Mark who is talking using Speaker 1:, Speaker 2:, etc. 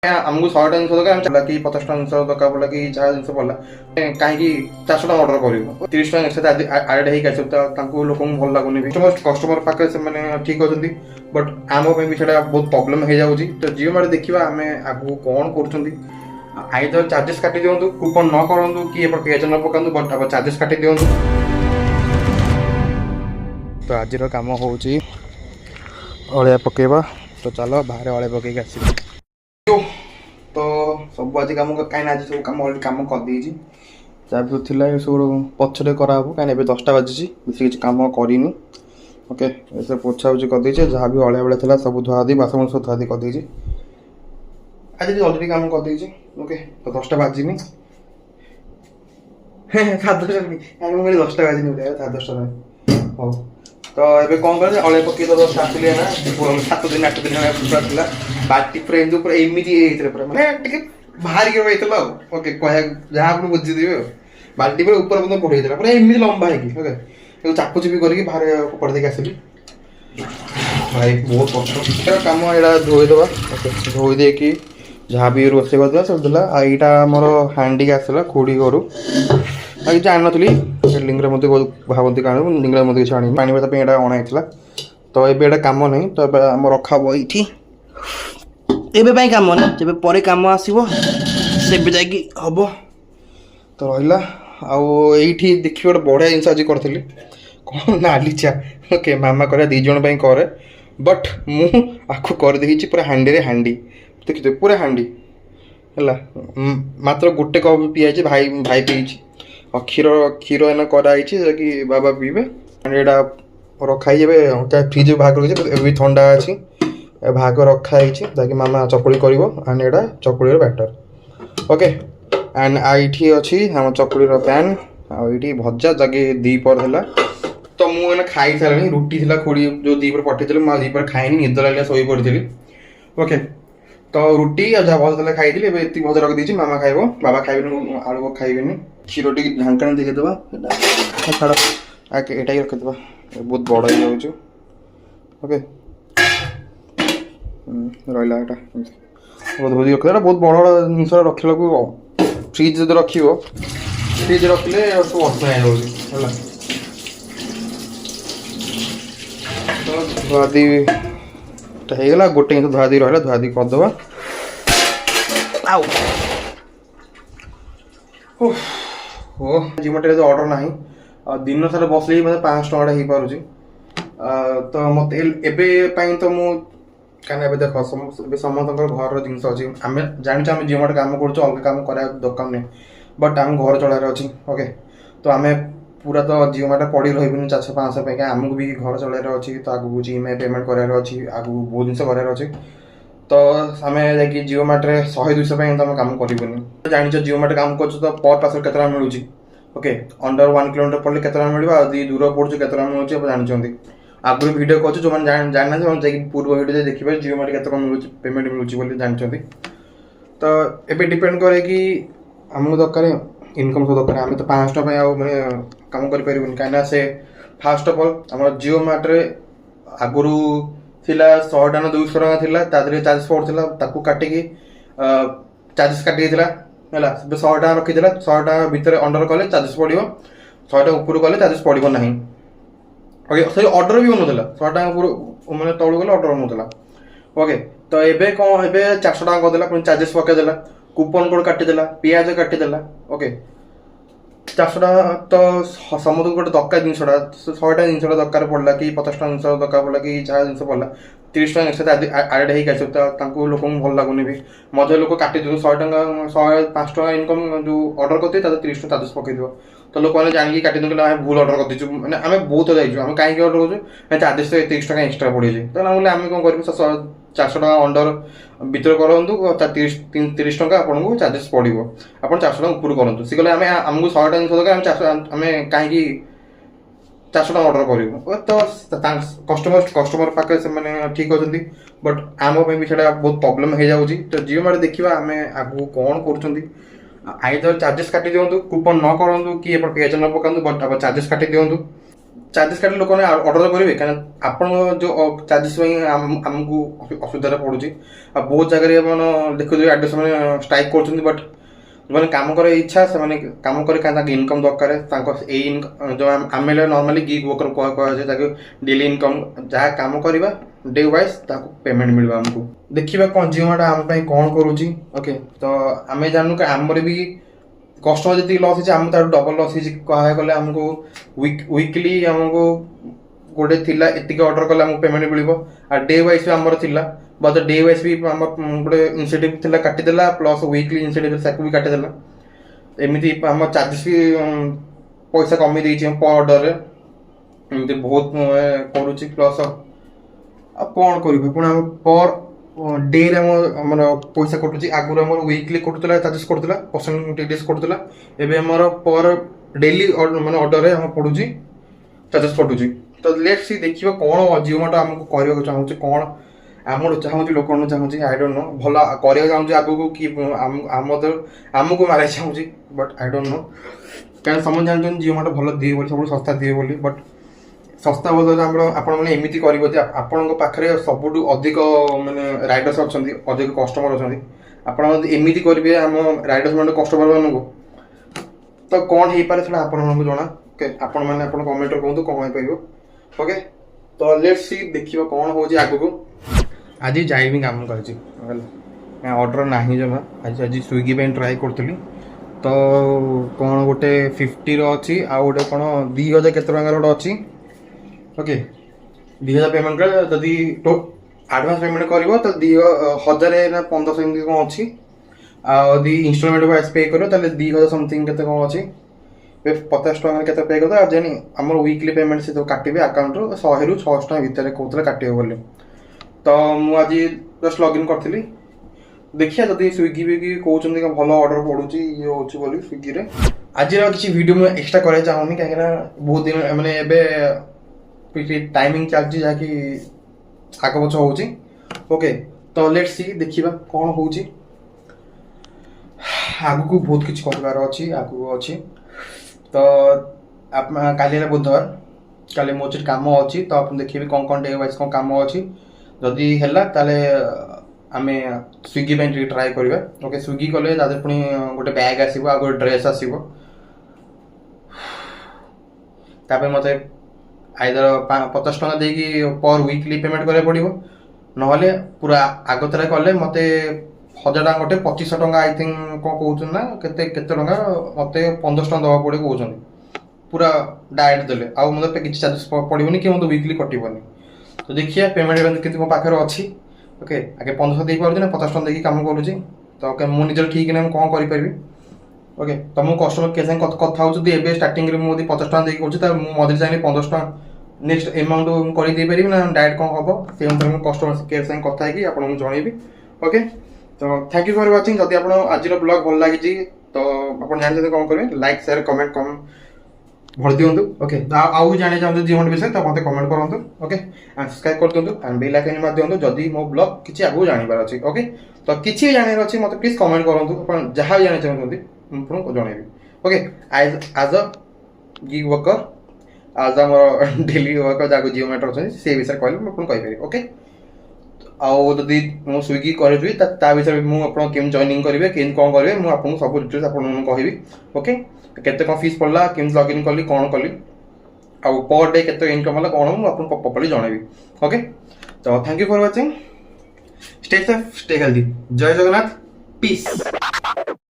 Speaker 1: आमको 100 टा जिन दरकार चला कि 50 टा जिन दरकार पड़ा कि जहाँ जिन पड़ा कहीं 400 टा ऑर्डर कर 30 टा एक्सट्रा आड हो लोक भल लगुनि कस्टमर पाखे से ठीक अच्छे बट आम भी बहुत प्रोब्लेम हो जाऊँगी तो जियो मार्ट देखा आम आगू कौन कर आईदर चार्जेस काटी दिंतु कूपन न करूँ कि पेज न पकातु बट आप चार्जेस काटी दिंतु। तो आज कम हो अलिया पकेबा तो चलो बाहर अलिया पकईक आस तो सब आज कम कहीं आज सब कम अलरेडी कम करदे जहाँ भी थी सब पछरे कराब कहीं 10टा बाजी बेस किसी कम करनी ओके ऐसे पोछा पोछी करदे जहाँ भी अलिया बेला सब धुआधी बासन सब धुआधी करदे आज अलरेडी कम करदे ओके तो 10टा बाजिनी 10टा बाजिनी 10टा हो तो ये कौन कर अलिया पकई तो आसली ना 7 दिन 8 दिन पूरा था बाटी पूरा एमती पूरा मैंने बाहर के ओके कह जहाँ आप बुझीदे बाल्टी पूरा ऊपर पड़े पूरा एमती लंबा है ओके चापू चुपी करके बाहर फोपाड़ देके आसली भाई बहुत कष्ट कम यहाँ धोईदे ओके धोई कि जहाँ भी रोसे करदेला सब देला यहाँ मोर हांडी आसला खोड़ी घर कि जान नी लिंगरा मत भावती कण लिंगरा मत किसी आनी पानी भात अणाई तो ये कम नहीं तो आम रखा ये एबे कम ना जब पर कम आसो से हम तो रहा आईठी देखिए गोटे बढ़िया जिन आज करी कौन नाली चा ओके मामा कर 2 जन करे बट मुझे करदे पूरा हांडी रे हांडी देखिए पूरा हांडी है मात्र गोटे कप पीआई भाई भाई पी और क्षीर क्षीर एना कराई कि बाबा पीबे यहाँ रखाई फ्रिज भाग रखी ठंडा अच्छी भाग रखाई ताकि मामा चकुड़ी कर यहाँ चकुड़ी बैटर ओके एंड आईटी अच्छी आम चकुड़ी पैन आईटी भजा जगे दीपर है तो मुझे खाई सारे रुटी थी खोड़ी जो दीपर पठे मुझे दीपर खाईनी निद लगे शो पड़ी ओके तो रुटी जहाँ भजा खाई ये भजा रखी मामा खाइब बाबा खाइबे आलू खाइबे क्षीर टी ढांकना देदेबा छाड़ आगे यहाँ रखीदे बहुत बड़ हो जाऊँ ओके रहा धोदी रखा बहुत बड़ बड़ जिन रखा फ्रिज जो रख फ्रिज रखिले सब असना है तो धुआधी होगा गोटे जिन धुआधी रहा धुआधी करदे आउ जिमोट ऑर्डर ना दिन सारा बसले मतलब 500 टଙ୍କା हो पार तो मत एवं तो मुझे देख समस्त घर जिन अच्छी आम जान जिमोट कम कर अलग कम करा दरकार नहीं बट आम घर चलार अच्छी ओके तो आम पूरा तो जियोमार्ट पड़ी रही 400-500 पे आमको भी घर चलार अच्छी तो आगू ईएमआई पेमेंट करार अच्छी आगू बहुत जिन करार अच्छी तो आम जा जियोमार्ट 100-200 पे तो कम कर जान जियोमार्ट कम कर तो पर पार्सल के मिलूँ ओके अंडर 1 किलोमीटर पड़े के मिले दूर पड़े के मिलूँ जानते आगुरी भिड कर जो जाना पूर्व भिडियो देखिए जियोमार्ट के मिलूँ पेमेंट मिलूँ जानते तो ये डिपेंड करे कि आमको दरकार इनकम सब दरकार आम तो 500 टଙ୍କା मैंने कम करें कहीं से फास्ट अफ अल आम जियोमार्ट आगुरी थिला 100 टा 200 टଙ୍କା थिला तादरे चार्जेस पड़ता ताकू काटिकी चार्जेस काटी है 100 टଙ୍କା रखी 100 टଙ୍କା भितर अंडर कले चार्जेस पड़ो 100 टଙ୍କା ऊपर गले चार्जेस पड़ो ना ओके सॉरी ऑर्डर भी बनूला 100 टଙ୍କା ऊपर मैंने तलू गले ऑर्डर बनूला ओके तो ये कौन ए 400 टଙ୍କା करदेला पुणी चार्जेस पकईदेला कूपन कोड काटिदेला पियाज काटिदेला ओके 400 टଙ୍କା तो समस्त गोटे दरकार जिनसा 100 टा जिन दरकार पड़ा कि 50 टा जिन दरकार पड़ा कि जहाँ जिन पड़ा 30 टा एक्सट्रा आड हो लोक भल लगुनि भी मजे लोक काटी 100 टଙ୍କା 105 टଙ୍କା इनकम जो ऑर्डर करते 30 टଙ୍କା चार्जेस पकईद तो लोक मैंने जानिक काटी देते आम भूल ऑर्डर कर दीचु मैंने आम बहुत जाइए आम कहीं ऑर्डर करूँ चार्जेस 30 टଙ୍କା एक्सट्रा पड़ी जाए तो आम कौन कर 400 टଙ୍କା अंडर भितर करूँ 30 टଙ୍କା आपको चार्जेस पड़ो आप 400 टଙ୍କା ऊपर करूँ सी कहे आमको 100 टा जिन दरकार आम कहीं 400 टଙ୍କା ऑर्डर करूँ तो कस्टमर पाखे से ठीक अच्छे बट आम भी बहुत प्रोब्लेम हो जाऊँगी तो जियो मार्ट देखा आम आगू कौन कर आईदर चार्जेस काटी दिंतु कूपन न करूँ कि पेज न पकातु बट आप चार्जेस काटी दिंतु ଚାର୍ଜେସ୍ କାଟିଲେ ଲୋକମାନେ ଅର୍ଡ଼ର କରିବେ, କାରଣ ଆପଣଙ୍କ ଯେଉଁ ଚାର୍ଜେସ୍ ପାଇଁ ଆମକୁ ଅସୁବିଧାରେ ପଡ଼ୁଛି। ଆଉ ବହୁତ ଜାଗାରେ ଆପଣ ଦେଖୁଥିବେ ଆଡ୍ରେସ୍ ମାନେ ଷ୍ଟ୍ରାଇକ୍ କରୁଛନ୍ତି, ବଟ୍ ଯେଉଁମାନେ କାମ କରିବା ଇଚ୍ଛା ସେମାନେ କାମ କରି ତାଙ୍କ ଇନକମ୍ ଦରକାର। ତାଙ୍କ ଏଇ ଯେଉଁ ଆମେ ନର୍ମାଲି ଗିଗ୍ ୱାର୍କର କୁହାଯାଏ, ତାକୁ ଡେଲି ଇନକମ୍ ଯାହା କାମ କରିବା ଡେ ୱାଇଜ୍ ତାକୁ ପେମେଣ୍ଟ ମିଳିବ ଆମକୁ। ଦେଖିବା କ'ଣ ଜିଓମାର୍ଟ ଆମ ପାଇଁ କ'ଣ କରୁଛି। ଓକେ, ତ ଆମେ ଜାଣୁ କି ଆମର ବି କଷ୍ଟମର ଯେତିକି ଲସ୍ ହେଇଛି ଆମକୁ ତାଠୁ ଡବଲ୍ ଲସ୍ ହେଇଛି କହିବାକୁ ଗଲେ। ଆମକୁ ୱିକଲି ଆମକୁ ଗୋଟେ ଥିଲା ଏତିକି ଅର୍ଡ଼ର କଲେ ଆମକୁ ପେମେଣ୍ଟ ମିଳିବ, ଆଉ ଡେ ୱାଇଜ୍ ବି ଆମର ଥିଲା। ବଟ୍ ଡେ ୱାଇଜ୍ ବି ଆମର ଗୋଟେ ଇନିସିଏଟିଭ୍ ଥିଲା କାଟିଦେଲା, ପ୍ଲସ୍ ୱିକଲି ଇନିସିଏଟିଭ୍ ତାକୁ ବି କାଟିଦେଲା। ଏମିତି ଆମ ଚାର୍ଜେସ୍ ବି ପଇସା କମେଇ ଦେଇଛି ପର୍ ଅର୍ଡ଼ରରେ, ଏମିତି ବହୁତ କରୁଛି। ପ୍ଲସ୍ ଆଉ କ'ଣ କରିବୁ ପୁଣି ଆମ ପର୍ ଡେରେ ଆମର ପଇସା କଟୁଛି। ଆଗରୁ ଆମର ୱିକଲି କଟୁଥିଲା ଚାର୍ଜେସ୍ କରୁଥିଲା, ପରସେଣ୍ଟେଜ୍ କରୁଥିଲା। ଏବେ ଆମର ପର୍ ଡେଲି ମାନେ ଅର୍ଡ଼ରରେ ଆମର ପଡ଼ୁଛି ଚାର୍ଜେସ୍ କଟୁଛି। ତ ଲେଟ୍ସ ସି ଦେଖିବା କ'ଣ ଜିଓମାର୍ଟ ଆମକୁ କରିବାକୁ ଚାହୁଁଛି, କ'ଣ ଆମର ଚାହୁଁଛି, ଲୋକମାନଙ୍କୁ ଚାହୁଁଛି, ଆଇ ଡୋଣ୍ଟ ନୋ। ଭଲ କରିବାକୁ ଚାହୁଁଛି ଆଗକୁ କି ଆମକୁ ମାରିବାକୁ ଚାହୁଁଛି, ବଟ୍ ଆଇ ଡୋଣ୍ଟ ନୋ। କାରଣ ସମସ୍ତେ ଜାଣିଛନ୍ତି ଜିଓମାର୍ଟ ଭଲ ଦିଏ ବୋଲି, ସବୁଠୁ ଶସ୍ତା ଦିଏ ବୋଲି। ବଟ୍ ଶସ୍ତା ବଦଳରେ ଆମର ଆପଣମାନେ ଏମିତି କରିବ ଯେ ଆପଣଙ୍କ ପାଖରେ ସବୁଠୁ ଅଧିକ ମାନେ ରାଇଡର୍ସ ଅଛନ୍ତି, ଅଧିକ କଷ୍ଟମର ଅଛନ୍ତି, ଆପଣ ଯଦି ଏମିତି କରିବେ ଆମ ରାଇଡର୍ସ ମାନେ କଷ୍ଟମରମାନଙ୍କୁ, ତ କ'ଣ ହେଇପାରେ ସେଟା ଆପଣମାନଙ୍କୁ ଜଣା। ଓକେ, ଆପଣମାନେ ଆପଣ କମେଣ୍ଟରେ କୁହନ୍ତୁ କ'ଣ ହେଇପାରିବ। ଓକେ, ତ ଲେଟ୍ସ ସି ଦେଖିବା କ'ଣ ହେଉଛି ଆଗକୁ। ଆଜି ଯାଇବି କାମ କରିଛି, ଅର୍ଡ଼ର ନାହିଁ ଜମା। ଆଜି ସ୍ୱିଗି ପାଇଁ ଟ୍ରାଏ କରୁଥିଲି, ତ କ'ଣ ଗୋଟେ 50ର ଅଛି, ଆଉ ଗୋଟେ କ'ଣ 2000 କେତେ ଟଙ୍କାର ଗୋଟେ ଅଛି। ଓକେ, 2000 ପେମେଣ୍ଟ କଲେ ଯଦି ଆଡ଼ଭାନ୍ସ ପେମେଣ୍ଟ କରିବ ତ 1000 ନା 1500 ଏମିତି କ'ଣ ଅଛି। ଆଉ ଯଦି ଇନଷ୍ଟଲମେଣ୍ଟ ୱାଇଜ୍ ପେ କରିବ ତାହେଲେ 2000 ସମଥିଙ୍ଗ କେତେ କ'ଣ ଅଛି। 50 ଟଙ୍କାରେ କେତେ ପେ କରିଦେବ। ଆଉ ଯେନି ଆମର ୱିକଲି ପେମେଣ୍ଟ ସେ କାଟିବେ ଆକାଉଣ୍ଟରୁ 100ରୁ 600 ଟଙ୍କା ଭିତରେ କହୁଥିଲେ କାଟିବ ବୋଲି। ତ ମୁଁ ଆଜି ଜଷ୍ଟ ଲଗ୍ଇନ୍ କରିଥିଲି, ଦେଖିବା ଯଦି ସ୍ୱିଗି କହୁଛନ୍ତି ଭଲ ଅର୍ଡ଼ର ପଡ଼ୁଛି ଇଏ ହେଉଛି ବୋଲି ସ୍ୱିଗିରେ। ଆଜିର କିଛି ଭିଡ଼ିଓ ମୁଁ ଏକ୍ସଟ୍ରା କରିବାକୁ ଚାହୁଁନି, କାହିଁକିନା ବହୁତ ଦିନ ମାନେ ଏବେ ଟାଇମିଂ ଚାଲିଛି ଯାହାକି ଆଗ ପଛ ହେଉଛି। ଓକେ, ତ ଲେଟ୍ସ ସି ଦେଖିବା କ'ଣ ହେଉଛି। ଆଗକୁ ବହୁତ କିଛି କରିବାର ଅଛି, ଆଗକୁ ଅଛି। ତ କାଲି ହେଲା ବୁଧବାର, କାଲି ମୋ ସେଠି କାମ ଅଛି, ତ ଆପଣ ଦେଖିବେ କ'ଣ ଡେ ୱାଇଜ୍ କ'ଣ କାମ ଅଛି। ଯଦି ହେଲା ତାହେଲେ ଆମେ ସ୍ୱିଗି ପାଇଁ ଟିକେ ଟ୍ରାଏ କରିବା। ଓକେ, ସ୍ୱିଗି କଲେ ତା ଦେହରେ ପୁଣି ଗୋଟେ ବ୍ୟାଗ୍ ଆସିବ, ଆଉ ଗୋଟେ ଡ୍ରେସ୍ ଆସିବ। ତାପରେ ମୋତେ ଆଇଦର 50 ଟଙ୍କା ଦେଇକି ପର୍ ୱିକଲି ପେମେଣ୍ଟ କରିବାକୁ ପଡ଼ିବ, ନହେଲେ ପୁରା ଆଗତରେ କଲେ ମୋତେ 1000 ଟଙ୍କା ଗୋଟେ 2500 ଟଙ୍କା ଆଇ ଥିଙ୍କ କ'ଣ କହୁଛନ୍ତି ନା କେତେ ଟଙ୍କା ମୋତେ 1500 ଟଙ୍କା ଦେବାକୁ ପଡ଼ିବ କହୁଛନ୍ତି ପୁରା ଡାଇରେକ୍ଟ ଦେଲେ। ଆଉ ମୋତେ କିଛି ଚାର୍ଜେସ୍ ପଡ଼ିବନି କି ମୋତେ ୱିକଲି କଟିବନି। ତ ଦେଖିବା ପେମେଣ୍ଟ କିନ୍ତୁ ମୋ ପାଖରେ ଅଛି। ଓକେ, ଆଗେ 1500 ଦେଇପାରୁଛି ନା 50 ଟଙ୍କା ଦେଇକି କାମ କରୁଛି। ତ ମୁଁ ନିଜର ଠିକ୍ ନା ମୁଁ କ'ଣ କରିପାରିବି। ଓକେ, ତ ମୁଁ କଷ୍ଟମର କେୟାର ସାଙ୍ଗେ କଥା ହେଉଛି, ଯଦି ଏବେ ଷ୍ଟାର୍ଟିଂରେ ମୁଁ ଯଦି 50 ଟଙ୍କା ଦେଇକି କରୁଛି ତାହେଲେ ମୁଁ ମଝିରେ ଚାହିଁଲେ 1500 ଟଙ୍କା ନେକ୍ସଟ ଏମାଉଣ୍ଟ ମୁଁ କରିଦେଇପାରିବି ନା ଡାଇରେକ୍ଟ କ'ଣ ହେବ ସେ ଅନୁସାରେ ମୁଁ କଷ୍ଟମର କେୟାର ସାଙ୍ଗେ କଥା ହେଇକି ଆପଣଙ୍କୁ ଜଣେଇବି। ଓକେ, ତ ଥ୍ୟାଙ୍କ ୟୁ ଫର୍ ୱାଚିଂ। ଯଦି ଆପଣ ଆଜିର ବ୍ଲଗ୍ ଭଲ ଲାଗିଛି ତ ଆପଣ ଜାଣିଛନ୍ତି କ'ଣ କରିବେ, ଲାଇକ୍ ସେୟାର କମେଣ୍ଟ ଭରି ଦିଅନ୍ତୁ। ଓକେ, ଆଉ ଜାଣିବାକୁ ଚାହୁଁଛନ୍ତି ଜିଓମାର୍ଟ ବିଷୟରେ ତ ମୋତେ କମେଣ୍ଟ କରନ୍ତୁ। ଓକେ, ସବସ୍କ୍ରାଇବ୍ କରିଦିଅନ୍ତୁ, ଆଣ୍ଡ ବେଲ୍ ଆଇକନ୍ ମାରି ଦିଅନ୍ତୁ ଯଦି ମୋ ବ୍ଲଗ୍ କିଛି ଆଗକୁ ଜାଣିବାର ଅଛି। ଓକେ, ତ କିଛି ଜାଣିବାର ଅଛି ମୋତେ ପ୍ଲିଜ୍ କମେଣ୍ଟ କରନ୍ତୁ, ଆପଣ ଯାହା ବି ଜାଣିବାକୁ ଚାହୁଁଛନ୍ତି ମୁଁ ଆପଣଙ୍କୁ ଜଣେଇବି। ଓକେ, ଆଜ୍ ଅ ଗିଗ୍ ୱାର୍କର, ଆଜ୍ ଆମର ଡେଲି ୱାର୍କର ଯାହାକୁ ଜିଓମାର୍ଟ ଅଛନ୍ତି ସେ ବିଷୟରେ କହିଲେ ମୁଁ ଆପଣଙ୍କୁ କହିପାରିବି। ଓକେ, ଆଉ ଯଦି ମୁଁ ସ୍ୱିଗି କରିବି ତା ବିଷୟରେ ମୁଁ ଆପଣ କେମିତି ଜଏନିଂ କରିବେ, କେମିତି କ'ଣ କରିବେ ମୁଁ ଆପଣଙ୍କୁ ସବୁ ଡିଟେଲ୍ସ ଆପଣଙ୍କୁ କହିବି। ଓକେ, କେତେ କ'ଣ ଫିସ୍ ପଡ଼ିଲା, କେମିତି ଲଗ୍ଇନ୍ କଲି, କ'ଣ କଲି, ଆଉ ପର୍ ଡେ କେତେ ଇନକମ୍ ହେଲା କ'ଣ ମୁଁ ଆପଣଙ୍କୁ ପ୍ରପର୍ଲି ଜଣେଇବି। ଓକେ, ତ thank you for watching, stay safe, stay healthy, ଜୟ ଜଗନ୍ନାଥ, ପିସ୍।